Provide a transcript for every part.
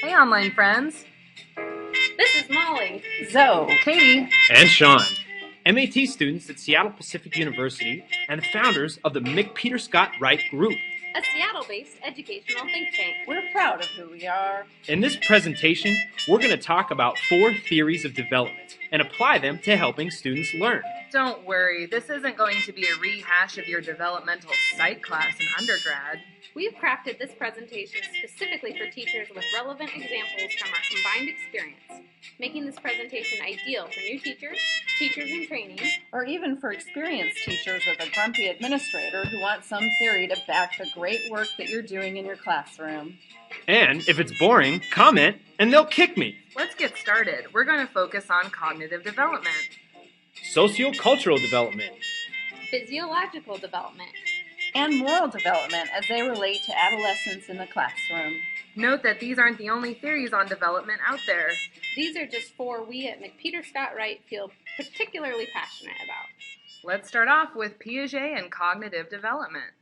Hey, online friends. This is Molly. Zoe. Katie. And Sean, MAT students at Seattle Pacific University and the founders of the McPeterscott Wright Group. A Seattle-based educational think tank. We're proud of who we are. In this presentation, we're going to talk about 4 theories of development and apply them to helping students learn. Don't worry, this isn't going to be a rehash of your developmental psych class in undergrad. We've crafted this presentation specifically for teachers with relevant examples from our combined experience, making this presentation ideal for new teachers, teachers in training, or even for experienced teachers with a grumpy administrator who wants some theory to back the great work that you're doing in your classroom. And if it's boring, comment and they'll kick me. Let's get started. We're going to focus on cognitive development, Sociocultural development, physiological development, and moral development as they relate to adolescents in the classroom. Note that these aren't the only theories on development out there. These are just 4 we at McPeterscott Wright feel particularly passionate about. Let's start off with Piaget and cognitive development.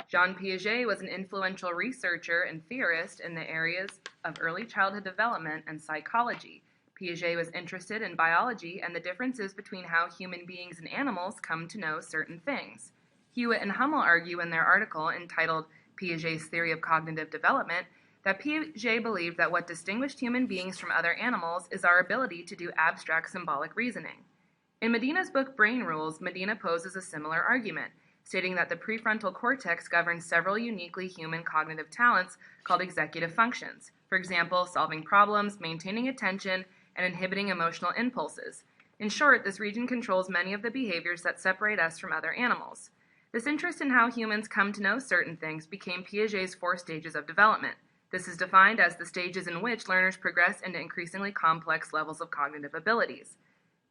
Jean Piaget was an influential researcher and theorist in the areas of early childhood development and psychology. Piaget was interested in biology and the differences between how human beings and animals come to know certain things. Hewitt and Hummel argue in their article entitled Piaget's Theory of Cognitive Development that Piaget believed that what distinguished human beings from other animals is our ability to do abstract symbolic reasoning. In Medina's book Brain Rules, Medina poses a similar argument, stating that the prefrontal cortex governs several uniquely human cognitive talents called executive functions. For example, solving problems, maintaining attention, and inhibiting emotional impulses. In short, this region controls many of the behaviors that separate us from other animals. This interest in how humans come to know certain things became Piaget's 4 stages of development. This is defined as the stages in which learners progress into increasingly complex levels of cognitive abilities.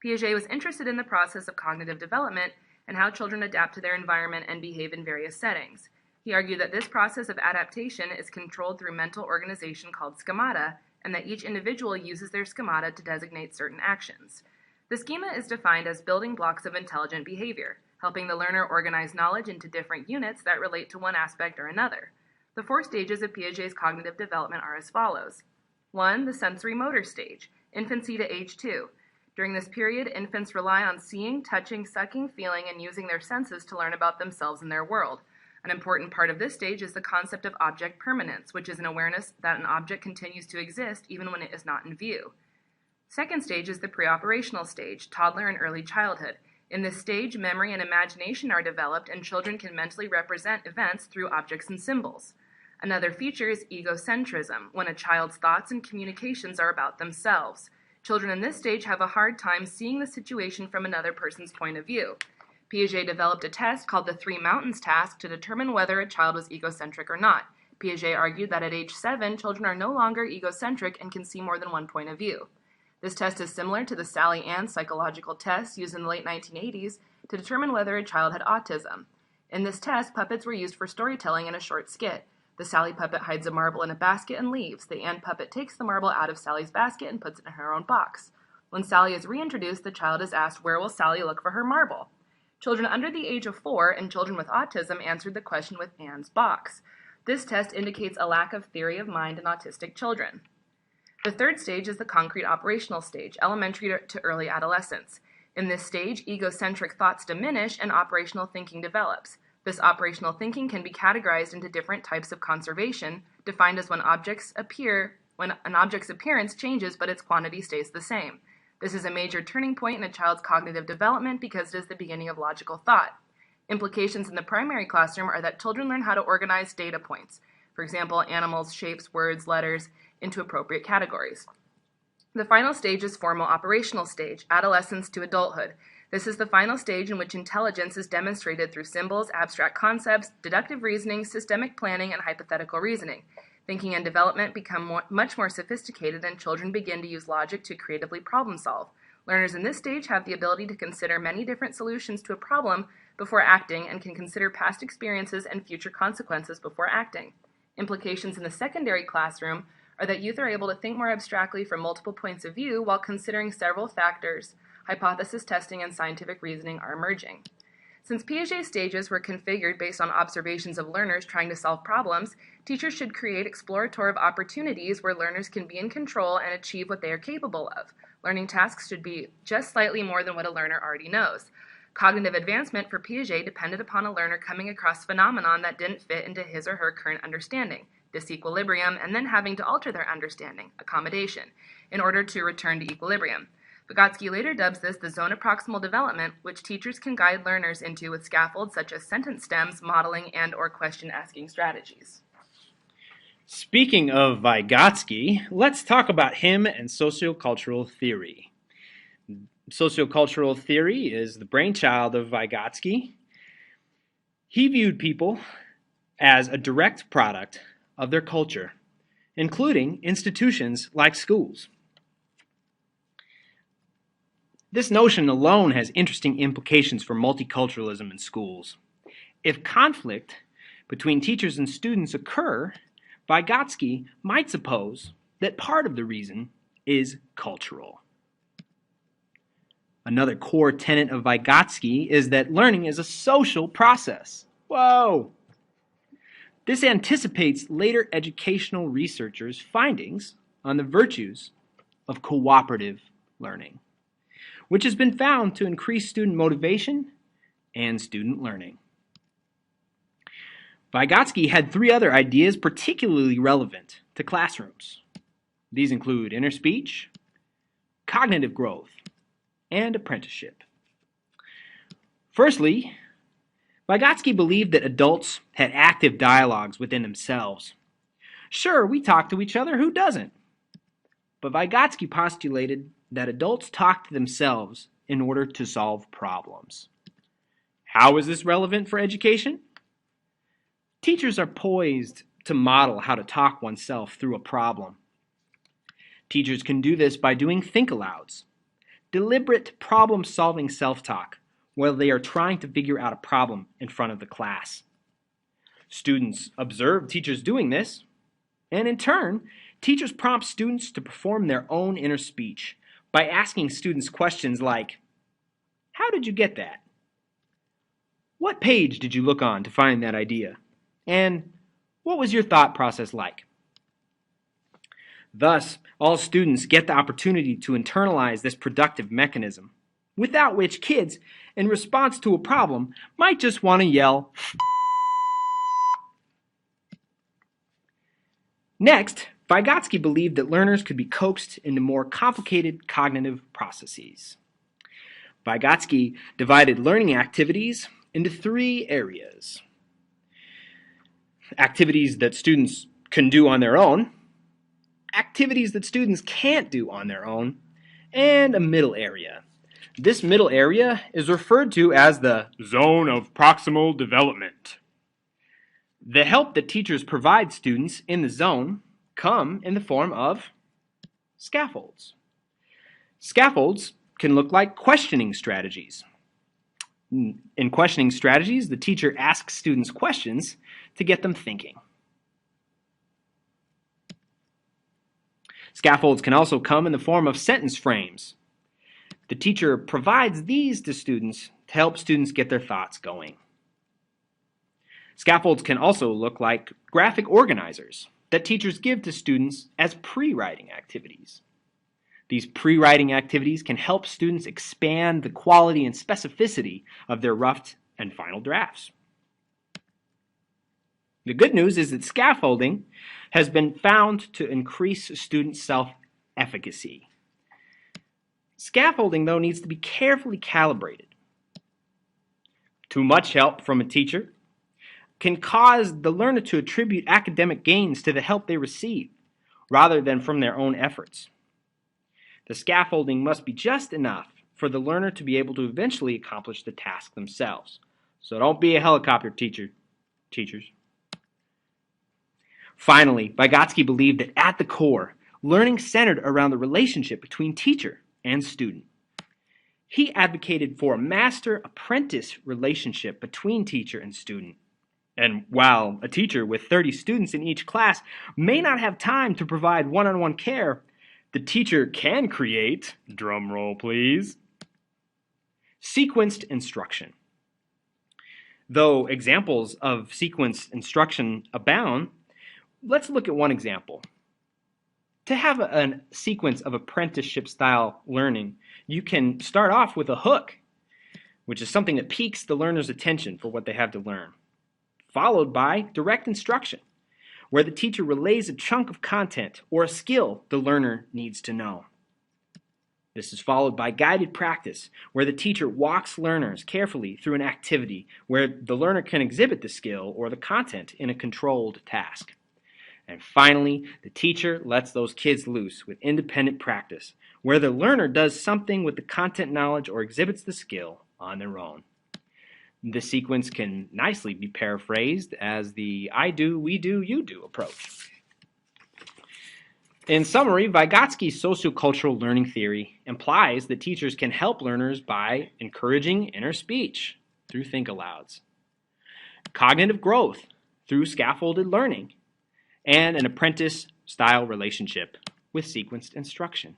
Piaget was interested in the process of cognitive development and how children adapt to their environment and behave in various settings. He argued that this process of adaptation is controlled through mental organization called schemata, and that each individual uses their schemata to designate certain actions. The schema is defined as building blocks of intelligent behavior, helping the learner organize knowledge into different units that relate to one aspect or another. The 4 stages of Piaget's cognitive development are as follows. 1. The sensory motor stage, infancy to age 2. During this period, infants rely on seeing, touching, sucking, feeling, and using their senses to learn about themselves and their world. An important part of this stage is the concept of object permanence, which is an awareness that an object continues to exist even when it is not in view. Second stage is the preoperational stage, toddler and early childhood. In this stage, memory and imagination are developed, and children can mentally represent events through objects and symbols. Another feature is egocentrism, when a child's thoughts and communications are about themselves. Children in this stage have a hard time seeing the situation from another person's point of view. Piaget developed a test called the 3 mountains task to determine whether a child was egocentric or not. Piaget argued that at age 7, children are no longer egocentric and can see more than one point of view. This test is similar to the Sally Ann psychological test used in the late 1980s to determine whether a child had autism. In this test, puppets were used for storytelling in a short skit. The Sally puppet hides a marble in a basket and leaves. The Ann puppet takes the marble out of Sally's basket and puts it in her own box. When Sally is reintroduced, the child is asked, where will Sally look for her marble? Children under the age of 4 and children with autism answered the question with Ann's box. This test indicates a lack of theory of mind in autistic children. The 3rd stage is the concrete operational stage, elementary to early adolescence. In this stage, egocentric thoughts diminish and operational thinking develops. This operational thinking can be categorized into different types of conservation, defined as when an object's appearance changes but its quantity stays the same. This is a major turning point in a child's cognitive development because it is the beginning of logical thought. Implications in the primary classroom are that children learn how to organize data points, for example, animals, shapes, words, letters, into appropriate categories. The final stage is formal operational stage, adolescence to adulthood. This is the final stage in which intelligence is demonstrated through symbols, abstract concepts, deductive reasoning, systemic planning, and hypothetical reasoning. Thinking and development become much more sophisticated, and children begin to use logic to creatively problem solve. Learners in this stage have the ability to consider many different solutions to a problem before acting and can consider past experiences and future consequences before acting. Implications in the secondary classroom are that youth are able to think more abstractly from multiple points of view while considering several factors. Hypothesis testing and scientific reasoning are emerging. Since Piaget stages were configured based on observations of learners trying to solve problems, teachers should create explorative opportunities where learners can be in control and achieve what they are capable of. Learning tasks should be just slightly more than what a learner already knows. Cognitive advancement for Piaget depended upon a learner coming across phenomenon that didn't fit into his or her current understanding, disequilibrium, and then having to alter their understanding, accommodation, in order to return to equilibrium. Vygotsky later dubs this the zone of proximal development, which teachers can guide learners into with scaffolds such as sentence stems, modeling, and/or question-asking strategies. Speaking of Vygotsky, let's talk about him and sociocultural theory. Sociocultural theory is the brainchild of Vygotsky. He viewed people as a direct product of their culture, including institutions like schools. This notion alone has interesting implications for multiculturalism in schools. If conflict between teachers and students occur, Vygotsky might suppose that part of the reason is cultural. Another core tenet of Vygotsky is that learning is a social process. Whoa! This anticipates later educational researchers' findings on the virtues of cooperative learning, which has been found to increase student motivation and student learning. Vygotsky had three other ideas particularly relevant to classrooms. These include inner speech, cognitive growth, and apprenticeship. Firstly, Vygotsky believed that adults had active dialogues within themselves. Sure, we talk to each other, who doesn't? But Vygotsky postulated that adults talk to themselves in order to solve problems. How is this relevant for education? Teachers are poised to model how to talk oneself through a problem. Teachers can do this by doing think-alouds, deliberate problem-solving self-talk, while they are trying to figure out a problem in front of the class. Students observe teachers doing this, and in turn, teachers prompt students to perform their own inner speech by asking students questions like, how did you get that? What page did you look on to find that idea? And what was your thought process like? Thus, all students get the opportunity to internalize this productive mechanism, without which kids, in response to a problem, might just want to yell. Next, Vygotsky believed that learners could be coaxed into more complicated cognitive processes. Vygotsky divided learning activities into three areas. Activities that students can do on their own, activities that students can't do on their own, and a middle area. This middle area is referred to as the zone of proximal development. The help that teachers provide students in the zone come in the form of scaffolds. Scaffolds can look like questioning strategies. In questioning strategies, the teacher asks students questions to get them thinking. Scaffolds can also come in the form of sentence frames. The teacher provides these to students to help students get their thoughts going. Scaffolds can also look like graphic organizers that teachers give to students as pre-writing activities. These pre-writing activities can help students expand the quality and specificity of their rough and final drafts. The good news is that scaffolding has been found to increase student self-efficacy. Scaffolding, though, needs to be carefully calibrated. Too much help from a teacher can cause the learner to attribute academic gains to the help they receive, rather than from their own efforts. The scaffolding must be just enough for the learner to be able to eventually accomplish the task themselves. So don't be a helicopter teachers. Finally, Vygotsky believed that at the core, learning centered around the relationship between teacher and student. He advocated for a master-apprentice relationship between teacher and student. And while a teacher with 30 students in each class may not have time to provide one-on-one care, the teacher can create, drum roll please, sequenced instruction. Though examples of sequence instruction abound, let's look at one example. To have a sequence of apprenticeship-style learning, you can start off with a hook, which is something that piques the learner's attention for what they have to learn, followed by direct instruction, where the teacher relays a chunk of content or a skill the learner needs to know. This is followed by guided practice, where the teacher walks learners carefully through an activity where the learner can exhibit the skill or the content in a controlled task. And finally, the teacher lets those kids loose with independent practice, where the learner does something with the content knowledge or exhibits the skill on their own. This sequence can nicely be paraphrased as the I do, we do, you do approach. In summary, Vygotsky's sociocultural learning theory implies that teachers can help learners by encouraging inner speech through think-alouds, cognitive growth through scaffolded learning, and an apprentice-style relationship with sequenced instruction.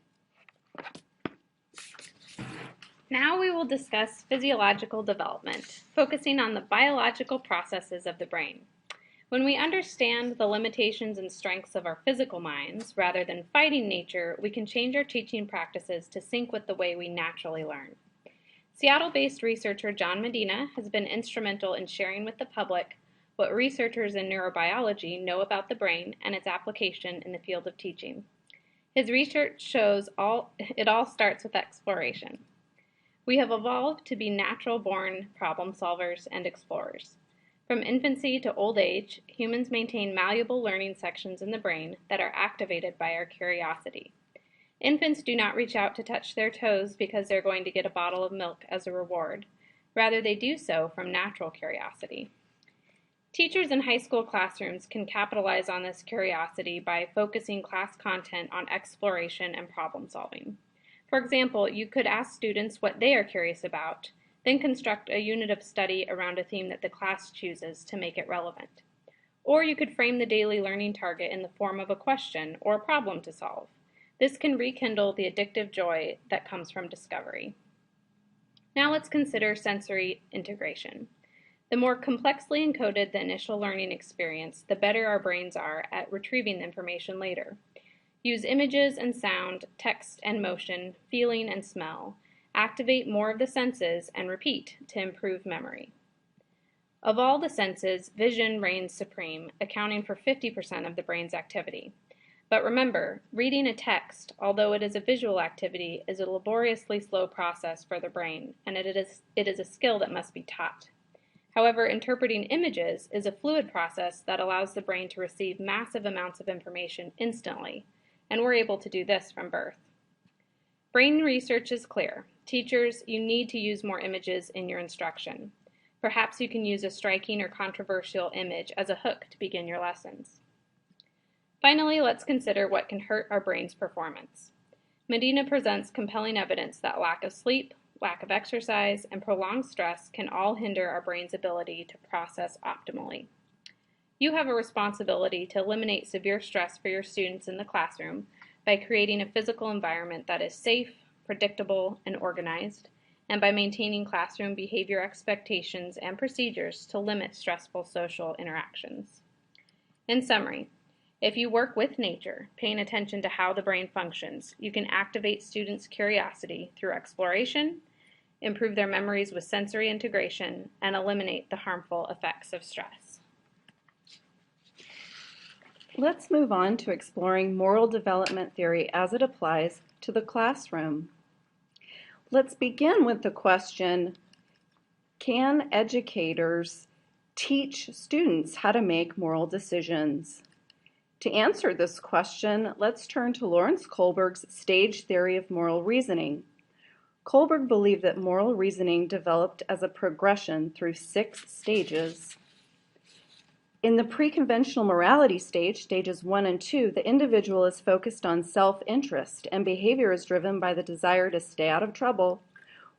Now we will discuss physiological development, focusing on the biological processes of the brain. When we understand the limitations and strengths of our physical minds, rather than fighting nature, we can change our teaching practices to sync with the way we naturally learn. Seattle-based researcher John Medina has been instrumental in sharing with the public what researchers in neurobiology know about the brain and its application in the field of teaching. His research shows it all starts with exploration. We have evolved to be natural-born problem solvers and explorers. From infancy to old age, humans maintain malleable learning sections in the brain that are activated by our curiosity. Infants do not reach out to touch their toes because they're going to get a bottle of milk as a reward. Rather, they do so from natural curiosity. Teachers in high school classrooms can capitalize on this curiosity by focusing class content on exploration and problem solving. For example, you could ask students what they are curious about, then construct a unit of study around a theme that the class chooses to make it relevant. Or you could frame the daily learning target in the form of a question or a problem to solve. This can rekindle the addictive joy that comes from discovery. Now let's consider sensory integration. The more complexly encoded the initial learning experience, the better our brains are at retrieving the information later. Use images and sound, text and motion, feeling and smell. Activate more of the senses and repeat to improve memory. Of all the senses, vision reigns supreme, accounting for 50% of the brain's activity. But remember, reading a text, although it is a visual activity, is a laboriously slow process for the brain, and it is a skill that must be taught. However, interpreting images is a fluid process that allows the brain to receive massive amounts of information instantly, and we're able to do this from birth. Brain research is clear. Teachers, you need to use more images in your instruction. Perhaps you can use a striking or controversial image as a hook to begin your lessons. Finally, let's consider what can hurt our brain's performance. Medina presents compelling evidence that lack of sleep, lack of exercise, and prolonged stress can all hinder our brain's ability to process optimally. You have a responsibility to eliminate severe stress for your students in the classroom by creating a physical environment that is safe, predictable, and organized, and by maintaining classroom behavior expectations and procedures to limit stressful social interactions. In summary, if you work with nature, paying attention to how the brain functions, you can activate students' curiosity through exploration, improve their memories with sensory integration, and eliminate the harmful effects of stress. Let's move on to exploring moral development theory as it applies to the classroom. Let's begin with the question, can educators teach students how to make moral decisions? To answer this question, let's turn to Lawrence Kohlberg's stage theory of moral reasoning. Kohlberg believed that moral reasoning developed as a progression through 6 stages. In the pre-conventional morality stage, stages 1 and 2, the individual is focused on self-interest and behavior is driven by the desire to stay out of trouble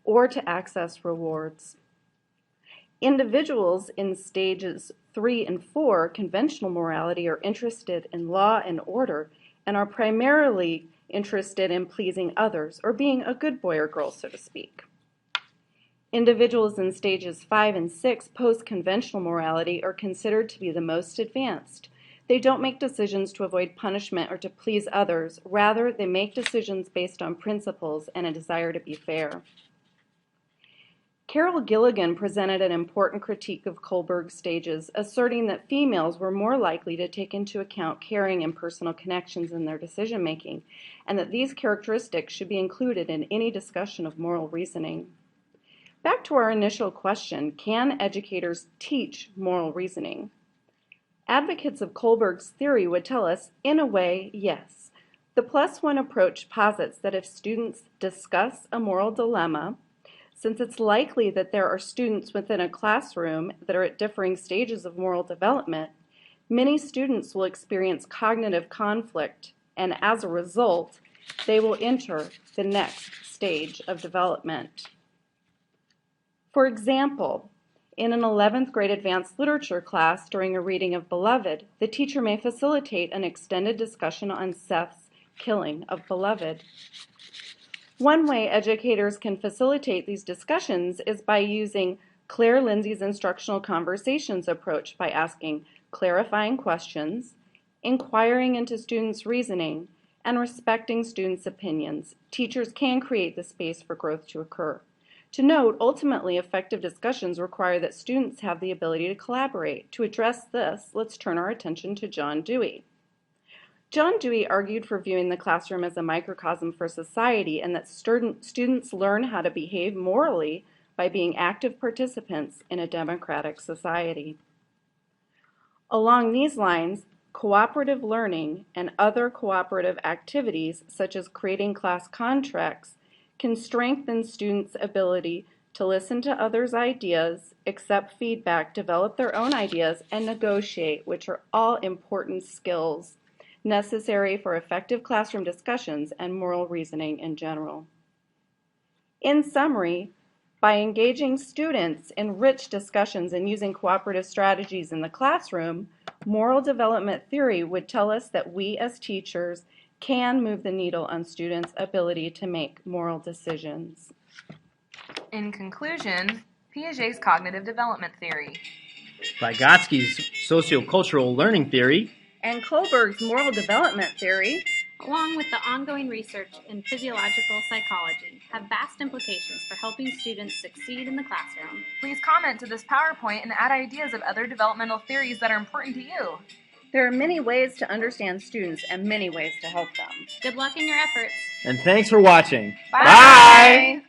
or to access rewards. Individuals in stages 3 and 4, conventional morality, are interested in law and order and are primarily interested in pleasing others or being a good boy or girl, so to speak. Individuals in stages 5 and 6 post-conventional morality are considered to be the most advanced. They don't make decisions to avoid punishment or to please others. Rather, they make decisions based on principles and a desire to be fair. Carol Gilligan presented an important critique of Kohlberg's stages, asserting that females were more likely to take into account caring and personal connections in their decision-making, and that these characteristics should be included in any discussion of moral reasoning. Back to our initial question, can educators teach moral reasoning? Advocates of Kohlberg's theory would tell us, in a way, yes. The +1 approach posits that if students discuss a moral dilemma, since it's likely that there are students within a classroom that are at differing stages of moral development, many students will experience cognitive conflict, and as a result, they will enter the next stage of development. For example, in an 11th grade advanced literature class during a reading of Beloved, the teacher may facilitate an extended discussion on Seth's killing of Beloved. One way educators can facilitate these discussions is by using Claire Lindsay's instructional conversations approach by asking clarifying questions, inquiring into students' reasoning, and respecting students' opinions. Teachers can create the space for growth to occur. To note, ultimately, effective discussions require that students have the ability to collaborate. To address this, let's turn our attention to John Dewey. John Dewey argued for viewing the classroom as a microcosm for society and that students learn how to behave morally by being active participants in a democratic society. Along these lines, cooperative learning and other cooperative activities, such as creating class contracts, can strengthen students' ability to listen to others' ideas, accept feedback, develop their own ideas, and negotiate, which are all important skills necessary for effective classroom discussions and moral reasoning in general. In summary, by engaging students in rich discussions and using cooperative strategies in the classroom, moral development theory would tell us that we as teachers can move the needle on students' ability to make moral decisions. In conclusion, Piaget's cognitive development theory, Vygotsky's sociocultural learning theory, and Kohlberg's moral development theory, along with the ongoing research in physiological psychology, have vast implications for helping students succeed in the classroom. Please comment to this PowerPoint and add ideas of other developmental theories that are important to you. There are many ways to understand students and many ways to help them. Good luck in your efforts. and thanks for watching. Bye.